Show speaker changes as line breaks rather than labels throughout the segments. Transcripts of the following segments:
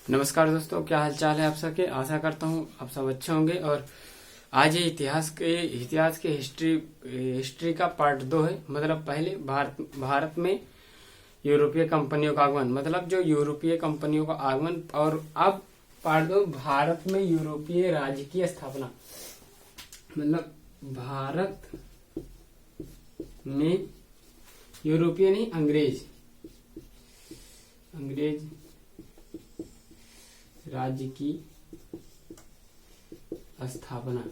नमस्कार दोस्तों, क्या हाल चाल है आप सबके। आशा करता हूँ आप सब अच्छे होंगे। और आज ये इतिहास के हिस्ट्री का पार्ट 2 है। मतलब पहले भारत में यूरोपीय कंपनियों का आगमन, मतलब जो यूरोपीय कंपनियों का आगमन, और अब पार्ट 2 भारत में यूरोपीय राज्य की स्थापना। मतलब भारत में यूरोपीय नहीं, अंग्रेज राज्य की स्थापना।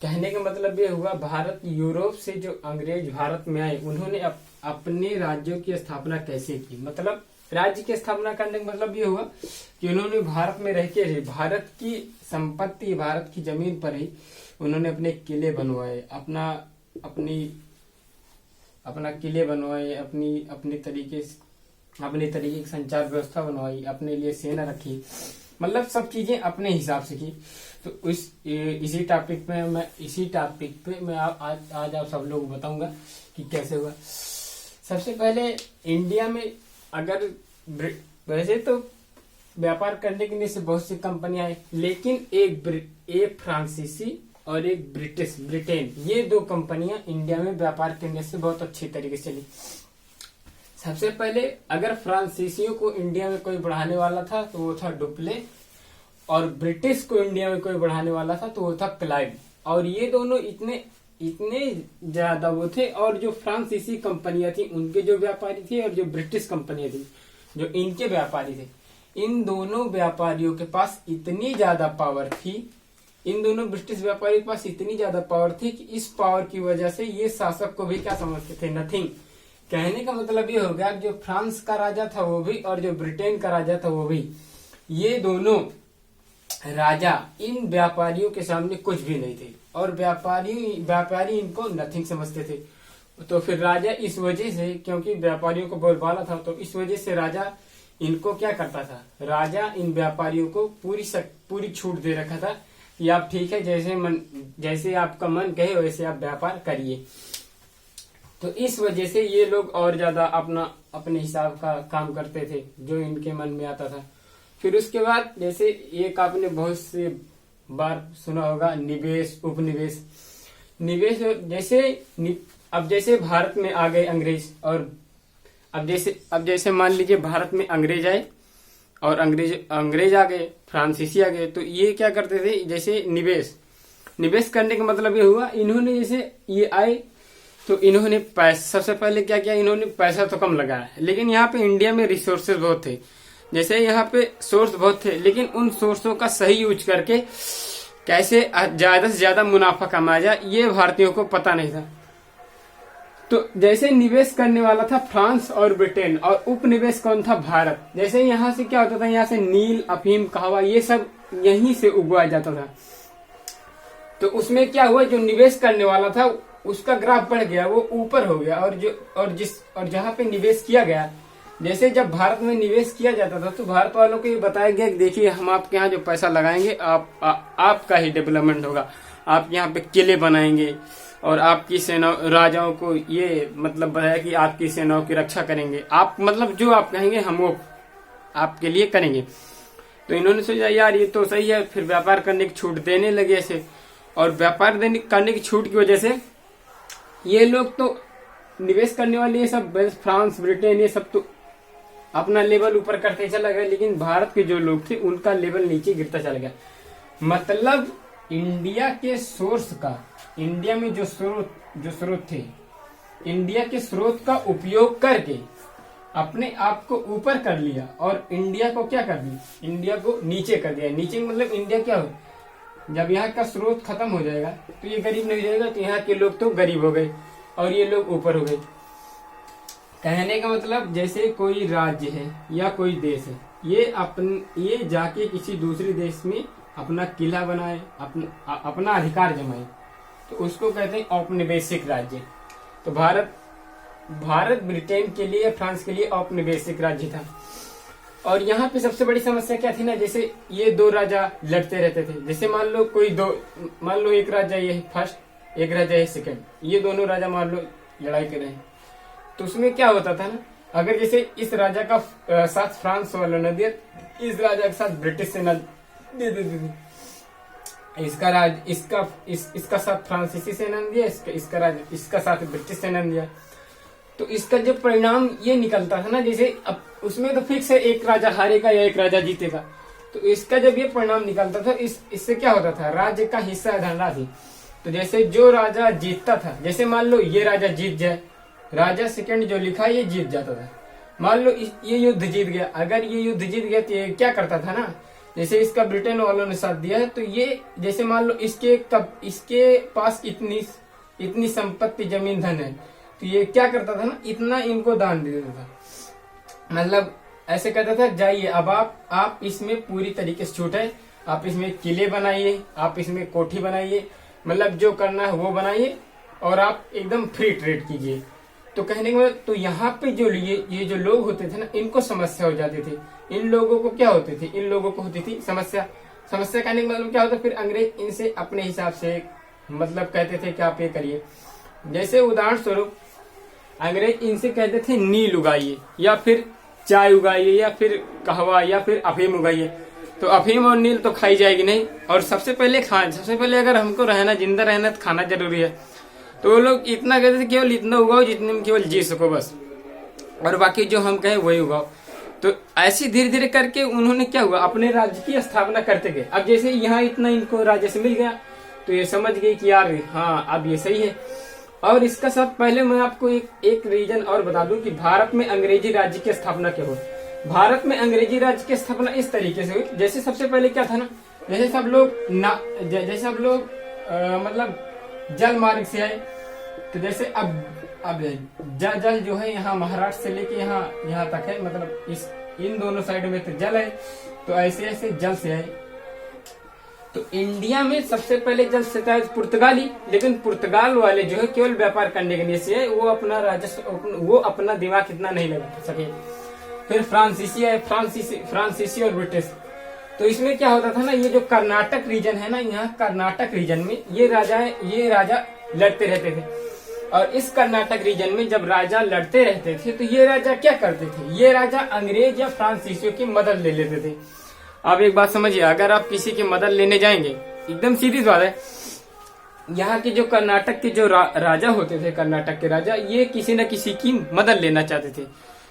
कहने का मतलब ये हुआ, भारत यूरोप से जो अंग्रेज भारत में आए, उन्होंने अपने राज्यों की स्थापना कैसे की। मतलब राज्य की स्थापना करने का मतलब ये हुआ कि उन्होंने भारत में रह के ही भारत की संपत्ति, भारत की जमीन पर ही उन्होंने अपने किले बनवाए, अपना किले बनवाए, अपने तरीके की संचार व्यवस्था बनवाई, अपने लिए सेना रखी। मतलब सब चीजें अपने हिसाब से की। तो इसी टॉपिक पे मैं आज आप सब लोग बताऊंगा कि कैसे हुआ। सबसे पहले इंडिया में अगर वैसे तो व्यापार करने के लिए से बहुत सी कंपनियां आई, लेकिन एक फ्रांसीसी और एक ब्रिटेन, ये दो कंपनियां इंडिया में व्यापार करने से बहुत अच्छी तरीके से चली। सबसे पहले अगर फ्रांसीसियों को इंडिया में कोई बढ़ाने वाला था तो वो था डुप्ले, और ब्रिटिश को इंडिया में कोई बढ़ाने वाला था तो वो था क्लाइव। और ये दोनों इतने ज्यादा वो थे। और जो फ्रांसीसी कंपनियां थी उनके जो व्यापारी थे, और जो ब्रिटिश कंपनियां थी जो इनके व्यापारी थे, इन दोनों व्यापारियों के पास इतनी ज्यादा पावर थी, इन दोनों ब्रिटिश व्यापारियों के पास इतनी ज्यादा पावर थी कि इस पावर की वजह से ये शासक को भी क्या समझते थे, नथिंग। कहने का मतलब ये हो गया, जो फ्रांस का राजा था वो भी और जो ब्रिटेन का राजा था वो भी, ये दोनों राजा इन व्यापारियों के सामने कुछ भी नहीं थे, और व्यापारी इनको नथिंग समझते थे। तो फिर राजा इस वजह से, क्योंकि व्यापारियों को बोलबाला था, तो इस वजह से राजा इनको क्या करता था, राजा इन व्यापारियों को पूरी छूट दे रखा था कि आप ठीक है, जैसे आपका मन कहे वैसे आप व्यापार करिए। तो इस वजह से ये लोग और ज्यादा अपने हिसाब का काम करते थे जो इनके मन में आता था। फिर उसके बाद जैसे एक आपने बहुत से बार सुना होगा, निवेश, उपनिवेश। जैसे भारत में आ गए अंग्रेज, और अब जैसे मान लीजिए भारत में अंग्रेज आए और अंग्रेज आ गए, फ्रांसीसी आ गए, तो ये क्या करते थे, जैसे निवेश करने का मतलब ये हुआ, इन्होंने जैसे ये आए तो इन्होंने सबसे पहले क्या किया, इन्होंने पैसा तो कम लगाया, लेकिन यहाँ पे इंडिया में रिसोर्सेज बहुत थे। जैसे यहाँ पे सोर्स बहुत थे, लेकिन उन सोर्सों का सही यूज करके कैसे ज्यादा से ज्यादा मुनाफा कमाया जाए, ये भारतीयों को पता नहीं था। तो जैसे निवेश करने वाला था फ्रांस और ब्रिटेन, और उपनिवेश कौन था, भारत। जैसे यहाँ से क्या होता था, यहाँ से नील, अफीम, कहवा, ये सब यहीं से उगवाया जाता था। तो उसमें क्या हुआ, जो निवेश करने वाला था उसका ग्राफ बढ़ गया, वो ऊपर हो गया। और जहाँ पे निवेश किया गया, जैसे जब भारत में निवेश किया जाता था तो भारत वालों को ये बताया गया कि देखिए, हम आपके यहाँ जो पैसा लगाएंगे आपका ही डेवलपमेंट होगा, आप यहाँ पे किले बनाएंगे, और आपकी सेना, राजाओं को ये मतलब बताया कि आपकी सेनाओं की रक्षा करेंगे, आप मतलब जो आप कहेंगे हम वो आपके लिए करेंगे। तो इन्होंने सोचा यार ये तो सही है, फिर व्यापार करने की छूट देने लगे ऐसे। और व्यापार करने की छूट की वजह से ये लोग तो निवेश करने वाले, ये सब फ्रांस, ब्रिटेन, ये सब तो अपना लेवल ऊपर करते चला गया, लेकिन भारत के जो लोग थे उनका लेवल नीचे गिरता चला गया। मतलब इंडिया के सोर्स का, इंडिया में जो स्रोत थे, इंडिया के स्रोत का उपयोग करके अपने आप को ऊपर कर लिया, और इंडिया को क्या कर दिया, इंडिया को नीचे कर दिया। नीचे मतलब इंडिया क्या हो, जब यहाँ का स्रोत खत्म हो जाएगा तो ये गरीब नहीं रहेगा, तो यहाँ के लोग तो गरीब हो गए और ये लोग ऊपर हो गए। कहने का मतलब, जैसे कोई राज्य है या कोई देश है, ये जाके किसी दूसरे देश में अपना किला बनाए, अपना अधिकार जमाए, तो उसको कहते हैं औपनिवेशिक राज्य। तो भारत ब्रिटेन के लिए, फ्रांस के लिए औपनिवेशिक राज्य था। और यहाँ पे सबसे बड़ी समस्या क्या थी ना, जैसे ये दो राजा लड़ते रहते थे। जैसे मान लो एक राजा ये फर्स्ट, एक राजा ये सेकंड, ये दोनों राजा मान लो लड़ाई कर रहे हैं, तो उसमें क्या होता था ना अगर जैसे इस राजा का साथ फ्रांस वालों ने दिया, इस राजा के साथ ब्रिटिश सेना दे दी, इसका साथ फ्रांसीसी सेना ने दिया, इसका साथ ब्रिटिश सेना ने दिया। तो इसका जो परिणाम ये निकलता था ना, जैसे अब उसमें तो फिक्स है एक राजा हारेगा या एक राजा जीतेगा। तो इसका जब ये परिणाम निकलता था, इससे क्या होता था, राज्य का हिस्सा धनराशि। तो जैसे जो राजा जीतता था, जैसे मान लो ये राजा जीत जाए, राजा सेकंड जो लिखा ये जीत जाता था। मान लो ये युद्ध जीत गया, अगर ये युद्ध जीत गया तो ये क्या करता था ना, जैसे इसका ब्रिटेन वालों ने साथ दिया है, तो ये जैसे मान लो इसके पास इतनी संपत्ति जमीन धन है, तो ये क्या करता था ना, इतना इनको दान दे देता था। मतलब ऐसे कहता था, जाइए अब आप इसमें पूरी तरीके से छूट है, आप इसमें किले बनाइए, आप इसमें कोठी बनाइए, मतलब जो करना है वो बनाइए, और आप एकदम फ्री ट्रेड कीजिए। तो कहने के बाद तो यहाँ पे जो ये जो लोग होते थे ना, इनको समस्या हो जाती थी। इन लोगों को क्या होती थी, इन लोगों को होती थी समस्या कहने का मतलब क्या होता, फिर अंग्रेज इनसे अपने हिसाब से मतलब कहते थे कि आप ये करिए। जैसे उदाहरण स्वरूप अंग्रेज इनसे कहते थे नील उगाइए, या फिर चाय उगाइए, या फिर कहवा, या फिर अफीम उगाइए। तो अफीम और नील तो खाई जाएगी नहीं, और सबसे पहले अगर हमको जिंदा रहना तो खाना जरूरी है। तो वो लोग इतना कहते थे, केवल इतना उगाओ जितने में केवल जी सको बस, और बाकी जो हम कहें वही उगाओ। तो ऐसे धीरे धीरे करके उन्होंने क्या हुआ, अपने राज्य की स्थापना करते गए। अब जैसे यहाँ इतना इनको राज्य से मिल गया, तो ये समझ गए कि यार हाँ अब ये सही है। और इसका साथ पहले मैं आपको एक रीजन और बता दूं कि भारत में अंग्रेजी राज्य की स्थापना क्या हुई। भारत में अंग्रेजी राज्य की स्थापना इस तरीके से हुई, जैसे सबसे पहले क्या था ना, जैसे सब लोग मतलब जल मार्ग से आए। तो जैसे अब जल जो है यहाँ महाराष्ट्र से लेके यहाँ तक है, मतलब इन दोनों साइड में तो जल है, तो ऐसे जल से आए। तो इंडिया में सबसे पहले जल से था पुर्तगाली, लेकिन पुर्तगाल वाले जो है केवल व्यापार करने के लिए से वो अपना राजस्व, वो अपना दिमाग इतना नहीं लगा सके। फिर फ्रांसीसी आए, फ्रांसीसी और ब्रिटिश। तो इसमें क्या होता था ना, ये जो कर्नाटक रीजन है ना, यहाँ कर्नाटक रीजन में ये राजा लड़ते रहते थे। और इस कर्नाटक रीजन में जब राजा लड़ते रहते थे, तो ये राजा क्या करते थे, ये राजा अंग्रेज या फ्रांसीसियों की मदद ले लेते थे। अब एक बात समझिए, अगर आप किसी की मदद लेने जाएंगे, एकदम सीधी बात है, यहाँ के जो कर्नाटक के जो राजा होते थे, कर्नाटक के राजा, ये किसी न किसी की मदद लेना चाहते थे।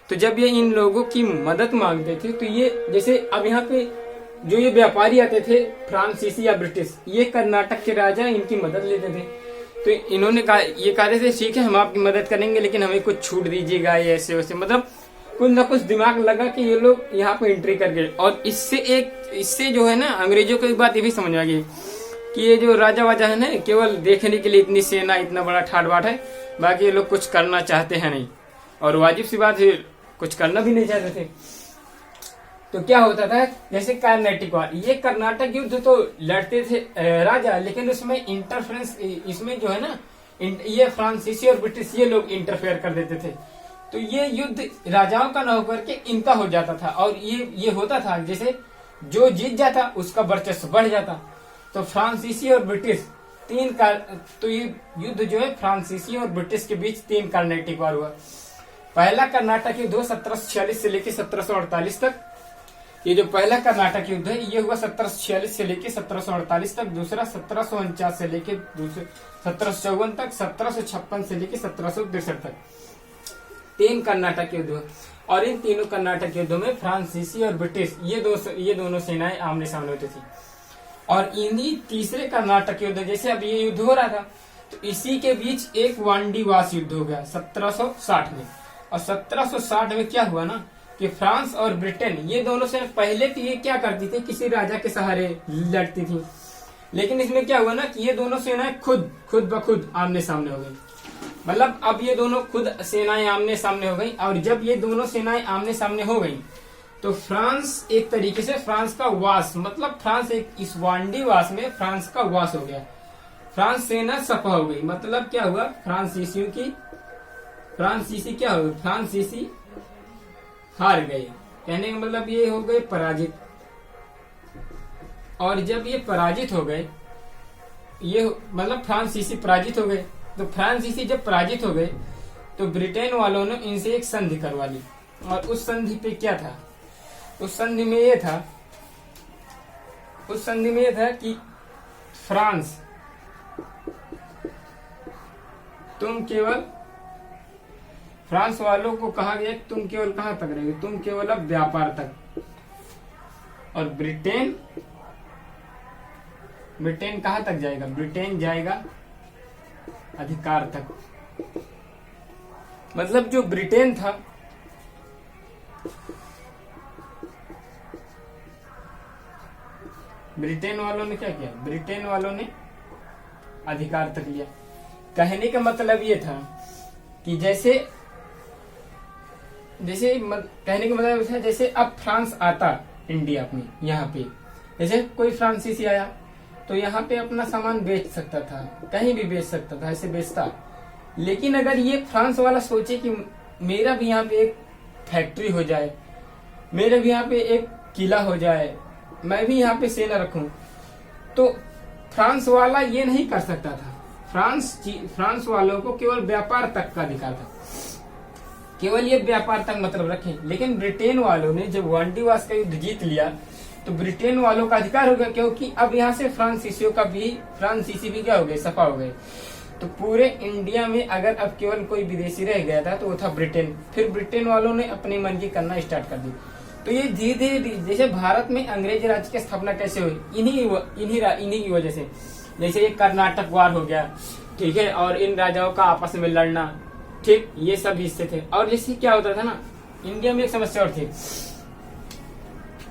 तो जब ये इन लोगों की मदद मांगते थे, तो ये जैसे अब यहाँ पे जो ये व्यापारी आते थे, फ्रांसीसी या ब्रिटिश, ये कर्नाटक के राजा इनकी मदद लेते थे। तो इन्होंने कहा थे ठीक है हम आपकी मदद करेंगे, लेकिन हमें कुछ छूट दीजिएगा, ऐसे वैसे, मतलब कुछ न कुछ दिमाग लगा कि ये लोग यहाँ पे एंट्री कर गए। और इससे जो है ना, अंग्रेजों को एक बात ये भी समझ आ गई कि ये जो राजा वाजा है ना, केवल देखने के लिए इतनी सेना, इतना बड़ा ठाट बाट है, बाकी ये लोग कुछ करना चाहते हैं नहीं, और वाजिब सी बात है कुछ करना भी नहीं चाहते थे। तो क्या होता था, जैसे कर्नाटिक वार, ये कर्नाटक युद्ध तो लड़ते थे राजा, लेकिन उसमें इंटरफेरेंस, इसमें जो है ना, ये फ्रांसीसी और ब्रिटिश ये लोग इंटरफेयर कर देते थे। तो ये युद्ध राजाओं का न होकर के इनका हो जाता था, और ये होता था जैसे जो जीत जाता उसका वर्चस्व बढ़ जाता। तो फ्रांसीसी और ब्रिटिश तो ये युद्ध जो है फ्रांसीसी और ब्रिटिश के बीच 3 कर्नाटिक वार हुआ। पहला कर्नाटक युद्ध 1746 से लेकर 1748 तक। ये जो पहला कर्नाटक युद्ध है ये हुआ 1746 से लेकर 1748 तक। दूसरा 1749 से लेकर 1754 तक, 1756 से लेकर 1763 तक। 3 कर्नाटक युद्ध हुए, और इन तीनों कर्नाटक युद्धों में फ्रांसीसी और ब्रिटिश ये दोनों सेनाएं आमने सामने होती थी। और इन्हीं तीसरे कर्नाटक युद्ध, जैसे अब ये युद्ध हो रहा था, तो इसी के बीच एक वांडीवास युद्ध हो गया 1760 में। और 1760 में क्या हुआ ना कि फ्रांस और ब्रिटेन ये दोनों सेना, पहले तो ये क्या करती थी, किसी राजा के सहारे लड़ती थी, लेकिन इसमें क्या हुआ ना कि ये दोनों सेनाएं खुद ब खुद आमने सामने हो गई। मतलब अब ये दोनों खुद सेनाएं आमने सामने हो गई, और जब ये दोनों सेनाएं आमने सामने हो गई, तो फ्रांस एक तरीके से फ्रांस का वास, मतलब फ्रांस इस वांडीवास में फ्रांस का वास हो गया। फ्रांस सेना सफा हो गई। मतलब क्या हुआ, फ्रांसीसी हार गए। कहने का मतलब ये हो गए पराजित। और जब ये पराजित हो गए, ये मतलब फ्रांसीसी पराजित हो गए, तो फ्रांसीसी जब पराजित हो गए, तो ब्रिटेन वालों ने इनसे एक संधि करवा ली। और उस संधि पे क्या था, उस संधि में ये था कि फ्रांस, फ्रांस वालों को कहा गया कि तुम केवल कहां तक रहोगे, तुम केवल अब व्यापार तक, और ब्रिटेन कहां तक जाएगा, ब्रिटेन जाएगा अधिकार तक। मतलब जो ब्रिटेन था, ब्रिटेन वालों ने क्या किया, ब्रिटेन वालों ने अधिकार तक लिया। कहने का मतलब ये था कि कहने का मतलब था जैसे अब फ्रांस आता इंडिया में, यहाँ पे जैसे कोई फ्रांसीसी आया तो यहाँ पे अपना सामान बेच सकता था, कहीं भी बेच सकता था, ऐसे बेचता। लेकिन अगर ये फ्रांस वाला सोचे कि मेरा भी यहाँ पे एक फैक्ट्री हो जाए, मेरा भी यहाँ पे एक किला हो जाए, मैं भी यहाँ पे सेना रखूं, तो फ्रांस वाला ये नहीं कर सकता था। फ्रांस वालों को केवल व्यापार तक का अधिकार था, केवल ये व्यापार तक मतलब रखें। लेकिन ब्रिटेन वालों ने जब वांडीवास का युद्ध जीत लिया तो ब्रिटेन वालों का अधिकार हो गया, क्योंकि अब यहाँ से फ्रांसीसी भी क्या हो गए, सफा हो गए। तो पूरे इंडिया में अगर अब केवल कोई विदेशी रह गया था तो वो था ब्रिटेन। फिर ब्रिटेन वालों ने अपनी मन की करना स्टार्ट कर दी। तो ये धीरे धीरे जैसे भारत में अंग्रेज राज्य की स्थापना कैसे हुई, इन्हीं की वजह से। जैसे ये कर्नाटक वार हो गया, ठीक है, और इन राजाओं का आपस में लड़ना, ठीक, ये सब हिस्से थे। और जैसे क्या होता था ना, इंडिया में एक समस्या और थी।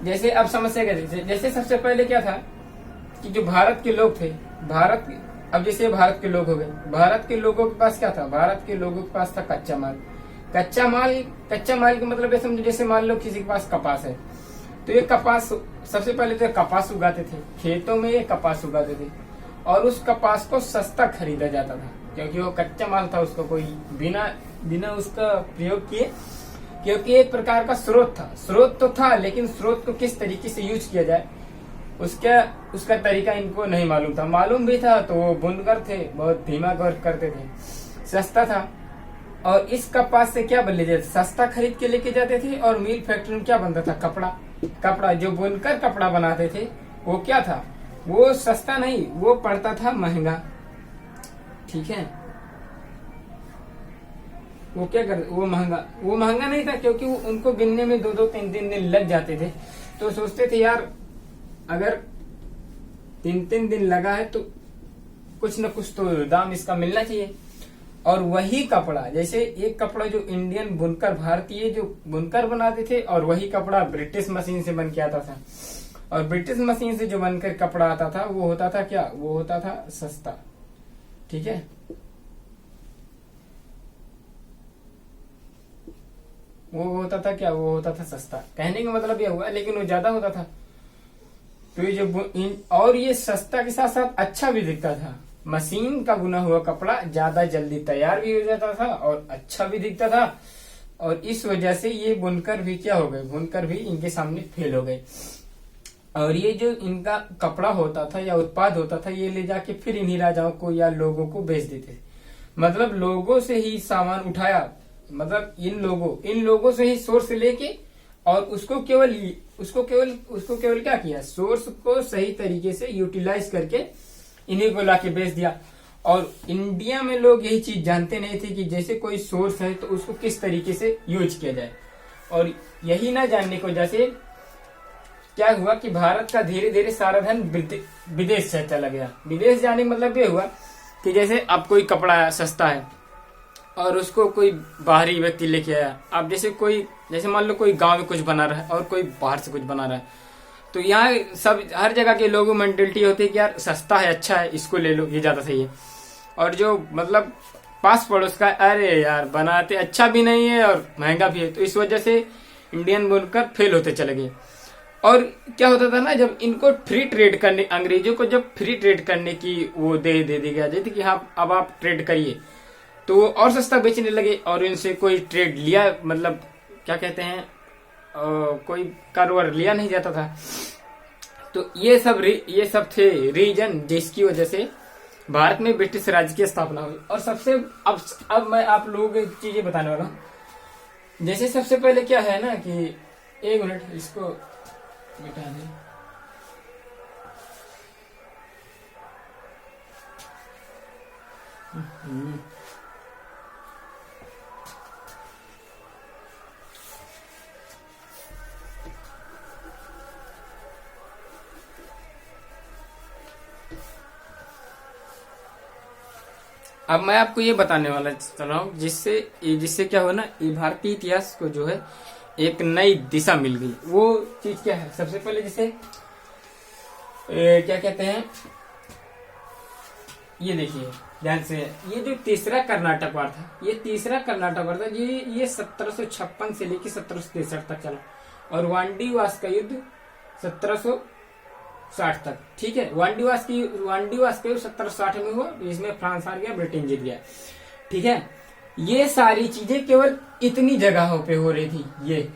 जैसे अब समस्या क्या थी, जैसे सबसे पहले क्या था कि जो भारत के लोग थे, अब जैसे भारत के लोग हो गए, भारत के लोगों के पास क्या था, भारत के लोगों के पास था कच्चा माल का मतलब ये समझो, जैसे मान लो किसी के पास कपास है, तो ये कपास सबसे पहले तो कपास उगाते थे, खेतों में ये कपास उगाते थे, और उस कपास को सस्ता खरीदा जाता था, क्योंकि वो कच्चा माल था, उसको कोई बिना उसका प्रयोग किए, क्योंकि एक प्रकार का स्रोत तो था, लेकिन स्रोत को किस तरीके से यूज किया जाए उसका तरीका इनको नहीं मालूम था। मालूम भी था तो वो बुनकर थे, बहुत धीमा वर्क करते थे, सस्ता था। और इस कपास से क्या बन ले जाते, सस्ता खरीद के लेके जाते थे, और मिल फैक्ट्री में क्या बनता था, कपड़ा जो बुनकर कपड़ा बनाते थे, वो क्या था, वो सस्ता नहीं, वो पड़ता था महंगा, ठीक है। वो क्या कर, वो महंगा नहीं था, क्योंकि उनको बिनने में 2-2, 3-3 दिन लग जाते थे। तो सोचते थे यार अगर 3-3 दिन लगा है तो कुछ न कुछ तो दाम इसका मिलना चाहिए। और वही कपड़ा, जैसे एक कपड़ा जो इंडियन बुनकर, भारतीय जो बुनकर बनाते थे, और वही कपड़ा ब्रिटिश मशीन से बन के आता था, और ब्रिटिश मशीन से जो बनकर कपड़ा आता था वो होता था क्या, वो होता था सस्ता, ठीक है। वो होता था क्या, वो होता था सस्ता। कहने का मतलब यह हुआ, लेकिन वो ज्यादा होता था। तो ये जो और ये सस्ता के साथ साथ अच्छा भी दिखता था। मशीन का बुना हुआ कपड़ा ज्यादा जल्दी तैयार भी हो जाता था और अच्छा भी दिखता था, और इस वजह से ये बुनकर भी क्या हो गए, बुनकर भी इनके सामने फेल हो गए। और ये जो इनका कपड़ा होता था या उत्पाद होता था, ये ले जाके फिर इन्हीं राजाओं को या लोगों को बेच देते थे। मतलब लोगों से ही सामान उठाया, मतलब इन लोगों से ही सोर्स लेके, और उसको केवल क्या किया, सोर्स को सही तरीके से यूटिलाइज करके इन्हीं को लाके बेच दिया। और इंडिया में लोग यही चीज जानते नहीं थे कि जैसे कोई सोर्स है तो उसको किस तरीके से यूज किया जाए। और यही ना जानने की वजह से क्या हुआ कि भारत का धीरे धीरे सारा धन विदेश से चला गया। विदेश जाने का मतलब ये हुआ कि जैसे अब कोई कपड़ा सस्ता है और उसको कोई बाहरी व्यक्ति लेके आया। अब जैसे मान लो कोई गांव में कुछ बना रहा है और कोई बाहर से कुछ बना रहा है, तो यहाँ सब हर जगह के लोगों में मेंटेलिटी होती है कि यार सस्ता है, अच्छा है, इसको ले लो, ये ज्यादा सही है। और जो मतलब पास पड़ोस का, अरे यार बनाते अच्छा भी नहीं है और महंगा भी है। तो इस वजह से इंडियन बुनकर फेल होते चले गए। और क्या होता था ना, जब इनको फ्री ट्रेड करने, अंग्रेजों को जब फ्री ट्रेड करने की वो दे दी गया जाती कि हाँ अब आप ट्रेड करिए, तो वो और सस्ता बेचने लगे और इनसे कोई ट्रेड लिया, मतलब क्या कहते हैं, कोई कारोबार लिया नहीं जाता था। तो ये सब थे रीजन जिसकी वजह से भारत में ब्रिटिश राज्य की स्थापना हुई। और सबसे अब मैं आप लोगों को चीजें बताने वाला हूँ। जैसे सबसे पहले क्या है ना कि, एक मिनट इसको मिटा दें। अब मैं आपको ये बताने वाला चल रहा हूँ जिससे जिससे क्या हो ना, ये भारतीय इतिहास को जो है एक नई दिशा मिल गई। वो चीज क्या है, सबसे पहले जिसे क्या कहते हैं, ये देखिए ध्यान से, ये जो तीसरा कर्नाटक वार था, ये तीसरा कर्नाटक वार था, ये 1756 से लेकर 1763 तक चला, और वांडीवास का युद्ध 1760 तक। ठीक है, वांडीवास का युद्ध 1760 में हुआ, इसमें फ्रांस हार गया, ब्रिटेन जीत गया। ठीक है, ये सारी चीजें केवल इतनी जगहों पे हो रही थी ये।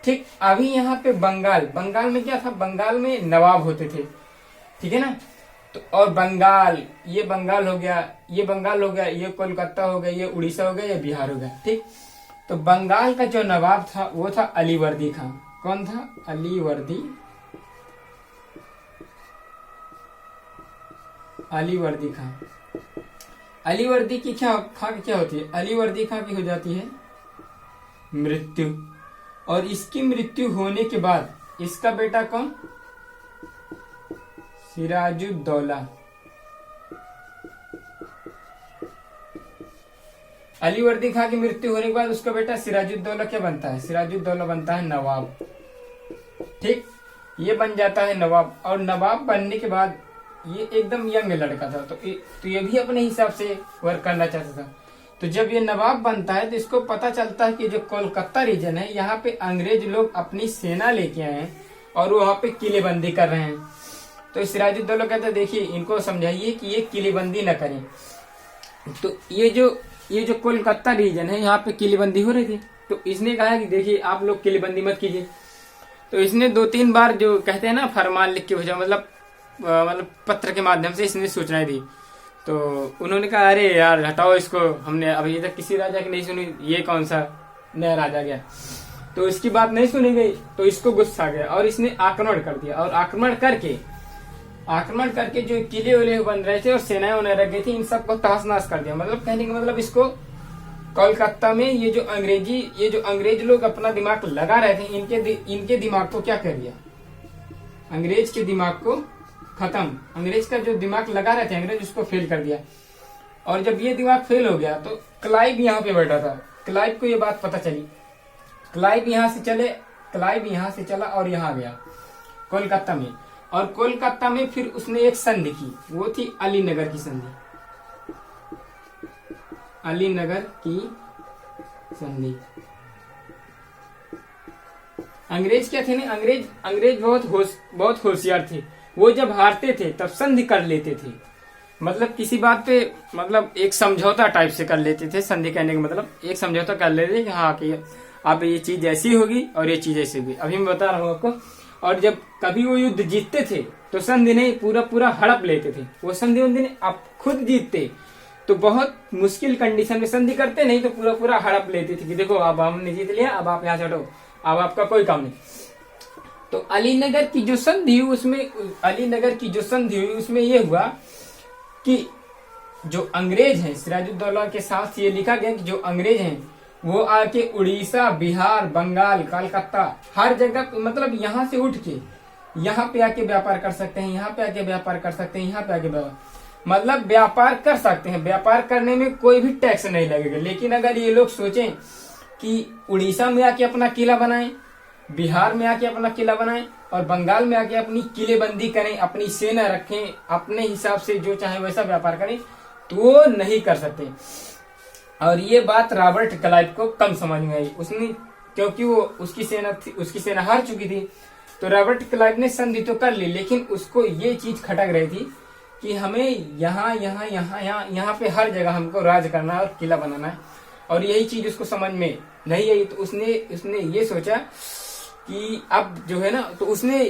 ठीक, अभी यहाँ पे बंगाल में क्या था, बंगाल में नवाब होते थे। ठीक है ना, तो और बंगाल, ये बंगाल हो गया, ये बंगाल हो गया, ये कोलकाता हो गया, ये उड़ीसा हो गया, ये बिहार हो गया। ठीक, तो बंगाल का जो नवाब था वो था अलीवर्दी खां। कौन था? अलीवर्दी खां। अलीवर्दी की खां क्या होती है? अलीवर्दी खां की हो जाती है मृत्यु, और इसकी मृत्यु होने के बाद इसका बेटा कौन? सिराजुद्दौला। अलीवर्दी खां की मृत्यु होने के बाद उसका बेटा सिराजुद्दौला क्या बनता है? सिराजुद्दौला बनता है नवाब। ठीक, ये बन जाता है नवाब, और नवाब बनने के बाद ये एकदम यंग लड़का था, तो ये भी अपने हिसाब से वर्क करना चाहता था। तो जब ये नवाब बनता है तो इसको पता चलता है कि जो कोलकाता रीजन है, यहाँ पे अंग्रेज लोग अपनी सेना लेके आए हैं और वहां पे किलेबंदी कर रहे हैं। तो सिराजुद्दौला कहता है देखिए इनको समझाइए कि ये किलेबंदी न करें। तो ये जो कोलकाता रीजन है, यहाँ पे किलेबंदी हो रही थी, तो इसने कहा कि देखिए आप लोग किलेबंदी मत कीजिए। तो इसने 2-3 बार जो कहते हैं ना फरमान लिख के भेजा, मतलब पत्र के माध्यम से इसने सूचनाएं दी। तो उन्होंने कहा अरे यार हटाओ इसको, हमने अभी तक किसी राजा की नहीं सुनी, ये कौन सा नया राजा गया। तो इसकी बात नहीं सुनी गई, तो इसको गुस्सा आ गया और इसने आक्रमण कर दिया, और आक्रमण करके जो किले उले बन रहे थे और सेनाएं उन्हें रख गई थी, इन सबको तहस नहस कर दिया। मतलब कहने का मतलब इसको कोलकाता में ये जो अंग्रेज लोग अपना दिमाग लगा रहे थे, इनके दिमाग को क्या कर दिया? अंग्रेज के दिमाग को खत्म, अंग्रेज का जो दिमाग लगा रहे थे अंग्रेज, उसको फेल कर दिया। और जब ये दिमाग फेल हो गया तो क्लाइव यहाँ पे बैठा था, क्लाइव को ये बात पता चली, क्लाइव यहाँ से चला और यहाँ गया कोलकाता में, और कोलकाता में फिर उसने एक संधि की, वो थी अलीनगर की संधि। अलीनगर की संधि। अंग्रेज क्या थे ना, अंग्रेज बहुत होशियार थे। वो जब हारते थे तब संधि कर लेते थे, मतलब किसी बात पे मतलब एक समझौता टाइप से कर लेते थे। संधि कहने का मतलब एक समझौता कर लेते थे कि हाँ कि अब ये चीज ऐसी होगी और ये चीज ऐसी होगी। अभी मैं बता रहा हूँ आपको। और जब कभी वो युद्ध जीतते थे तो संधि नहीं, पूरा हड़प लेते थे। वो संधि नहीं, आप खुद जीतते तो बहुत मुश्किल कंडीशन में संधि करते, नहीं तो पूरा हड़प लेते थे कि देखो अब हमने जीत लिया, अब आप यहाँ से हटो, अब आपका कोई काम नहीं। तो अलीनगर की जो संधि हुई उसमें ये हुआ कि जो अंग्रेज हैं, सिराजुद्दौला के साथ ये लिखा गया कि जो अंग्रेज हैं वो आके उड़ीसा, बिहार, बंगाल, कलकत्ता हर जगह, मतलब यहाँ से उठ के यहाँ पे आके व्यापार कर सकते हैं, यहाँ पे आके व्यापार कर सकते हैं, यहाँ पे आके मतलब व्यापार कर सकते हैं। व्यापार करने में कोई भी टैक्स नहीं लगेगा। लेकिन अगर ये लोग सोचें कि उड़ीसा में आके अपना किला बनाएं, बिहार में आके अपना किला बनाएं और बंगाल में आके अपनी किलेबंदी करें, अपनी सेना रखें, अपने हिसाब से जो चाहे वैसा व्यापार करें, तो वो नहीं कर सकते। और ये बात रॉबर्ट क्लाइव को कम समझ में आई, उसने, क्योंकि वो उसकी सेना हार चुकी थी। तो रॉबर्ट क्लाइव ने संधि तो कर ली, लेकिन उसको ये चीज खटक रही थी कि हमें यहाँ पे हर जगह हमको राज करना है और किला बनाना है, और यही चीज उसको समझ में नहीं आई। तो उसने ये सोचा कि अब जो है ना, तो उसने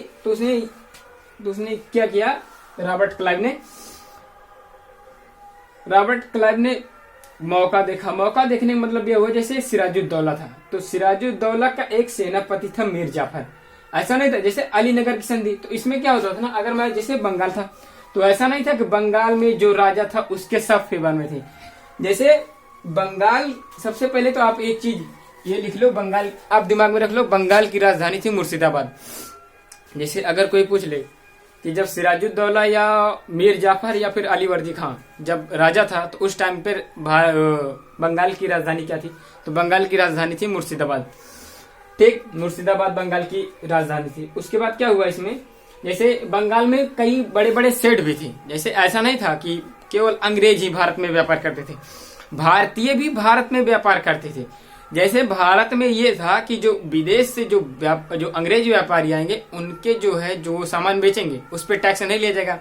क्या किया, रॉबर्ट क्लाइव ने मौका देखा, मौका देखने का मतलब ये हुआ जैसे सिराजुद्दौला था, तो सिराजुद्दौला का एक सेनापति था मीर जाफर। ऐसा नहीं था जैसे अलीनगर की संधि, तो इसमें क्या होता था ना, अगर मैं जैसे बंगाल था तो ऐसा नहीं था कि बंगाल में जो राजा था उसके सब फेवर में थे। जैसे बंगाल, सबसे पहले तो आप एक चीज ये लिख लो, बंगाल आप दिमाग में रख लो, बंगाल की राजधानी थी मुर्शिदाबाद। जैसे अगर कोई पूछ ले कि जब सिराजुद्दौला या मीर जाफर या फिर अली वर्दी खान जब राजा था तो उस टाइम पर बंगाल की राजधानी क्या थी, तो बंगाल की राजधानी थी मुर्शिदाबाद। ठीक, मुर्शिदाबाद बंगाल की राजधानी थी। उसके बाद क्या हुआ इसमें, जैसे बंगाल में कई बड़े बड़े सेठ भी थे। जैसे ऐसा नहीं था कि केवल अंग्रेज ही भारत में व्यापार करते थे, भारतीय भी भारत में व्यापार करते थे। जैसे भारत में ये था कि जो विदेश से जो अंग्रेज व्यापारी आएंगे उनके जो है जो सामान बेचेंगे उस पर टैक्स नहीं लिया जाएगा।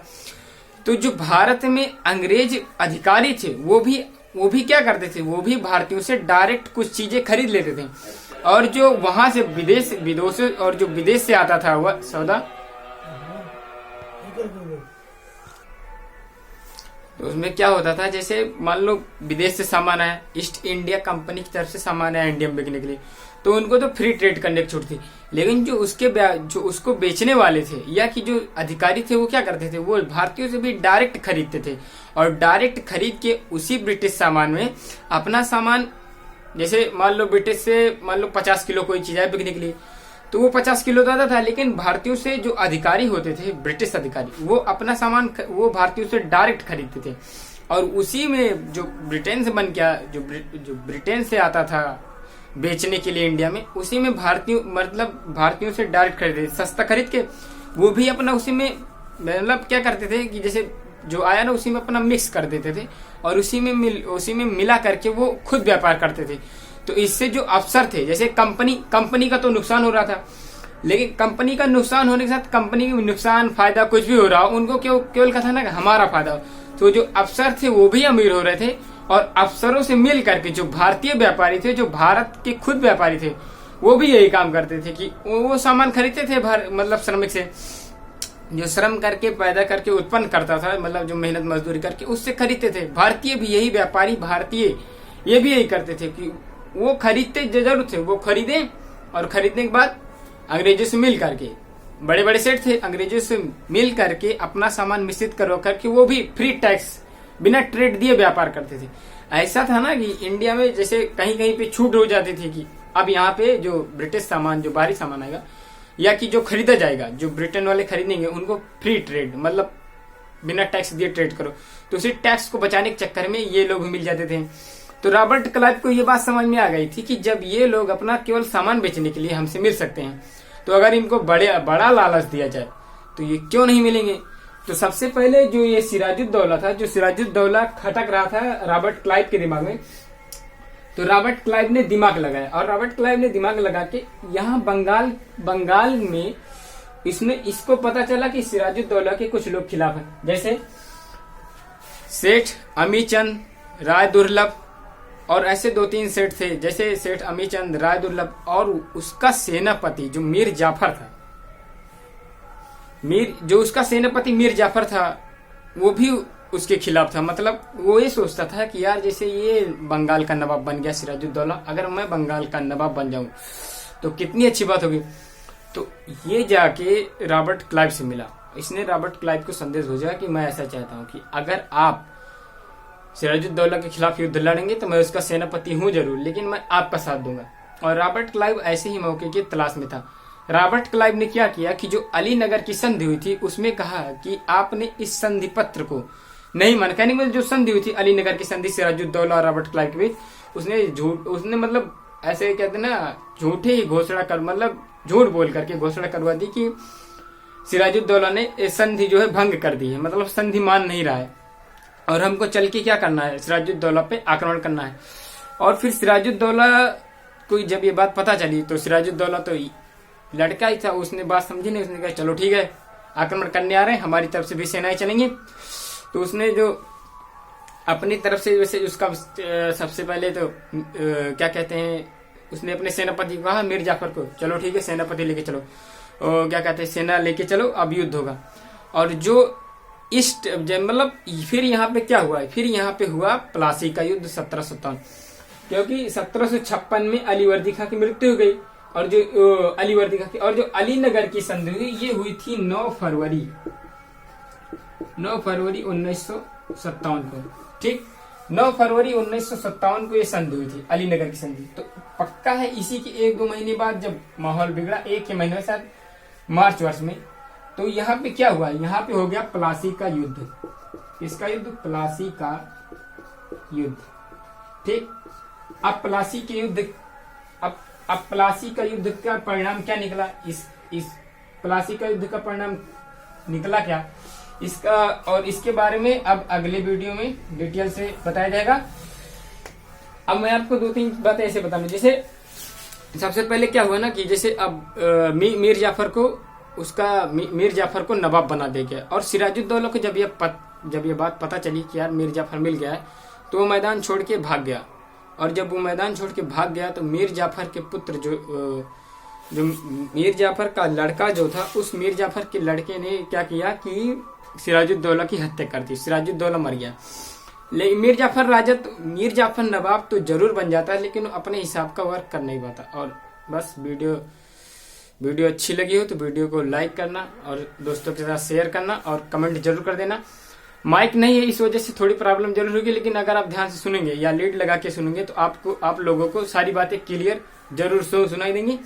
तो जो भारत में अंग्रेज अधिकारी थे वो भी क्या करते थे, वो भी भारतीयों से डायरेक्ट कुछ चीजें खरीद लेते थे, और जो वहां से विदेशों और जो विदेश से आता था वह सौदा, तो उसमें क्या होता था, जैसे मान लो विदेश से सामान आया, ईस्ट इंडिया कंपनी की तरफ से सामान आया इंडिया में बिकने के लिए, तो उनको तो फ्री ट्रेड करने की छूट थी। लेकिन जो उसको बेचने वाले थे या कि जो अधिकारी थे वो क्या करते थे, वो भारतीयों से भी डायरेक्ट खरीदते थे, और डायरेक्ट खरीद के उसी ब्रिटिश सामान में अपना सामान, जैसे मान लो ब्रिटिश से मान लो 50 किलो कोई चीज है बिकने के लिए, तो वो 50 किलो तो आता था, लेकिन भारतीयों से जो अधिकारी होते थे, ब्रिटिश अधिकारी, वो अपना सामान वो भारतीयों से डायरेक्ट खरीदते थे, और उसी में जो ब्रिटेन से बन गया, जो ब्रिटेन से आता था बेचने के लिए इंडिया में, उसी में भारतीयों से डायरेक्ट खरीदते, सस्ता खरीद के वो भी अपना उसी में मतलब क्या करते थे कि जैसे जो आया ना उसी में अपना मिक्स कर देते थे, और उसी में मिला करके वो खुद व्यापार करते थे। तो इससे जो अफसर थे, जैसे कंपनी का तो नुकसान हो रहा था, लेकिन कंपनी का नुकसान होने के साथ कंपनी का नुकसान फायदा कुछ भी हो रहा हो, उनको केवल कहा था ना कि हमारा फायदा हो। तो जो अफसर थे वो भी अमीर हो रहे थे, और अफसरों से मिल करके जो भारतीय व्यापारी थे, जो भारत के खुद व्यापारी थे, वो भी यही काम करते थे कि वो सामान खरीदते थे मतलब श्रमिक से, जो श्रम करके पैदा करके उत्पन्न करता था, मतलब जो मेहनत मजदूरी करके उससे खरीदते थे। भारतीय भी यही व्यापारी, भारतीय ये भी यही करते थे कि वो खरीदते जरूर थे, वो खरीदे, और खरीदने के बाद अंग्रेजों से मिल करके, बड़े बड़े सेठ थे, अंग्रेजों से मिल करके अपना सामान मिश्रित करवा करके वो भी फ्री टैक्स बिना ट्रेड दिए व्यापार करते थे। ऐसा था ना कि इंडिया में जैसे कहीं कहीं पे छूट हो जाती थी कि अब यहाँ पे जो ब्रिटिश सामान, जो बाहरी सामान आएगा या कि जो खरीदा जाएगा, जो ब्रिटेन वाले खरीदेंगे उनको फ्री ट्रेड, मतलब बिना टैक्स दिए ट्रेड करो। तो उसी टैक्स को बचाने के चक्कर में ये लोग मिल जाते थे। तो रॉबर्ट क्लाइव को ये बात समझ में आ गई थी कि जब ये लोग अपना केवल सामान बेचने के लिए हमसे मिल सकते हैं, तो अगर इनको बड़ा लालच दिया जाए तो ये क्यों नहीं मिलेंगे। तो सबसे पहले जो ये सिराजुद्दौला था, जो सिराजुद्दौला खटक रहा था रॉबर्ट क्लाइव के दिमाग में, तो रॉबर्ट क्लाइव ने दिमाग लगाया, और रॉबर्ट क्लाइव ने दिमाग लगा के यहाँ बंगाल में इसको पता चला कि सिराजुद्दौला के कुछ लोग खिलाफ हैं, जैसे सेठ अमीचंद राय दुर्लभ, और ऐसे 2-3 सेठ थे, जैसे सेठ अमीचंद राय दुर्लभ, और उसका सेनापति जो मीर जाफर था, उसका सेनापति मीर जाफर था, वो भी उसके खिलाफ था। मतलब वो ये सोचता था कि यार जैसे ये बंगाल का नवाब बन गया सिराजुद्दौला, अगर मैं बंगाल का नवाब बन जाऊं तो कितनी अच्छी बात होगी। तो ये जाके रॉबर्ट क्लाइव से मिला, इसने रॉबर्ट क्लाइव को संदेश भेजा कि मैं ऐसा चाहता हूं कि अगर आप सिराजुद्दौला के खिलाफ युद्ध लड़ेंगे तो मैं उसका सेनापति हूं जरूर, लेकिन मैं आपका साथ दूंगा। और रॉबर्ट क्लाइव ऐसे ही मौके की तलाश में था। रॉबर्ट क्लाइव ने क्या किया कि जो अलीनगर की संधि हुई थी उसमें कहा कि आपने इस संधि पत्र को नहीं माना, कहने में जो संधि हुई थी अलीनगर की संधि सिराजुद्दौला और रॉबर्ट क्लाइव के बीच, उसने मतलब ऐसे कहते ना झूठे ही घोषणा कर, मतलब झूठ बोल करके घोषणा करवा दी कि सिराजुद्दौला ने संधि जो है भंग कर दी है, मतलब संधि मान नहीं रहा है, और हमको चल के क्या करना है, सिराजुद्दौला पे आक्रमण करना है। और फिर सिराजुद्दौला को जब ये बात पता चली तो सिराजुद्दौला तो लड़का ही था, उसने बात समझी नहीं, उसने कहा चलो ठीक है आक्रमण करने आ रहे हैं, हमारी तरफ से भी सेनाएं चलेंगी। तो उसने जो अपनी तरफ से वैसे उसका सबसे पहले तो क्या कहते हैं, उसने अपने सेनापति को कहा मीर जाफर को, चलो ठीक है सेनापति लेके चलो, क्या कहते हैं सेना लेके चलो, अब युद्ध होगा। और जो मतलब फिर यहाँ पे क्या हुआ, फिर यहाँ पे हुआ प्लासी का युद्ध 1757, क्योंकि 1756 में अलीवर्दी खां की मृत्यु हो गई, और जो अलीवर्दी खां की और जो अलीनगर की संधि हुई ये हुई थी 9 फरवरी 1957 को। ठीक, 9 फरवरी 1957 को ये संधि हुई थी, अलीनगर की संधि। तो पक्का है इसी के 1-2 महीने बाद जब माहौल बिगड़ा, एक ही महीने शायद मार्च वर्ष में, तो यहाँ पे क्या हुआ, यहाँ पे हो गया प्लासी का युद्ध। इसका युद्ध, प्लासी का युद्ध। ठीक, अब प्लासी के युद्ध, अब प्लासी का युद्ध का परिणाम क्या निकला, इस प्लासी का युद्ध का परिणाम निकला क्या, इसका और इसके बारे में अब अगले वीडियो में डिटेल से बताया जाएगा। अब मैं आपको 2-3 बातें ऐसे बताऊंगा। जैसे सबसे पहले क्या हुआ ना कि जैसे अब मीर जाफर को नवाब बना दे गया, और सिराजुद्दौला को जब ये बात पता चली कि यार मीर जाफर मिल गया है, तो वो मैदान छोड़ के भाग गया। और जब वो मैदान छोड़ के भाग गया तो मीर जाफर के पुत्र जो मीर जाफर का लड़का जो था, उस मीर जाफर के लड़के ने क्या किया कि सिराजुद्दौला की हत्या कर दी। सिराजुद्दौला मर गया, लेकिन मीर जाफर नवाब तो जरूर बन जाता है, लेकिन अपने हिसाब का वर्क कर नहीं पाता। और बस वीडियो अच्छी लगी हो तो वीडियो को लाइक करना और दोस्तों के साथ शेयर करना और कमेंट जरूर कर देना। माइक नहीं है, इस वजह से थोड़ी प्रॉब्लम जरूर होगी, लेकिन अगर आप ध्यान से सुनेंगे या लीड लगा के सुनेंगे तो आप लोगों को सारी बातें क्लियर जरूर सुनाई देंगी।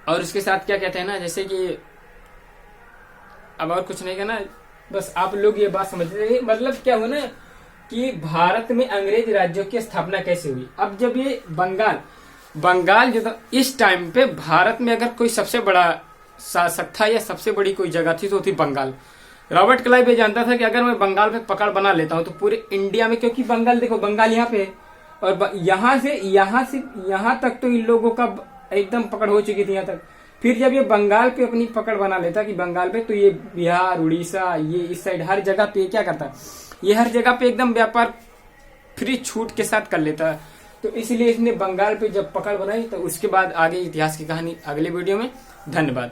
और उसके साथ क्या कहते हैं ना, जैसे कि अब और कुछ नहीं कहना, बस आप लोग ये बात समझ रहे, मतलब क्या हुआ ना कि भारत में अंग्रेज राज्यों की स्थापना कैसे हुई। अब जब ये बंगाल जो था, इस टाइम पे भारत में अगर कोई सबसे बड़ा शासक था या सबसे बड़ी कोई जगह थी तो थी बंगाल। रॉबर्ट क्लाइव ये जानता था कि अगर मैं बंगाल पे पकड़ बना लेता हूं तो पूरे इंडिया में, क्योंकि बंगाल देखो, बंगाल यहाँ पे है और यहाँ से यहाँ तक तो इन लोगों का एकदम पकड़ हो चुकी थी यहाँ तक। फिर जब ये बंगाल पे अपनी पकड़ बना लेता कि बंगाल पे, तो ये बिहार, उड़ीसा, ये इस साइड हर जगह पे क्या करता, ये हर जगह पे एकदम व्यापार फ्री छूट के साथ कर लेता। तो इसलिए इसने बंगाल पे जब पकड़ बनाई, तो उसके बाद आगे इतिहास की कहानी अगले वीडियो में। धन्यवाद।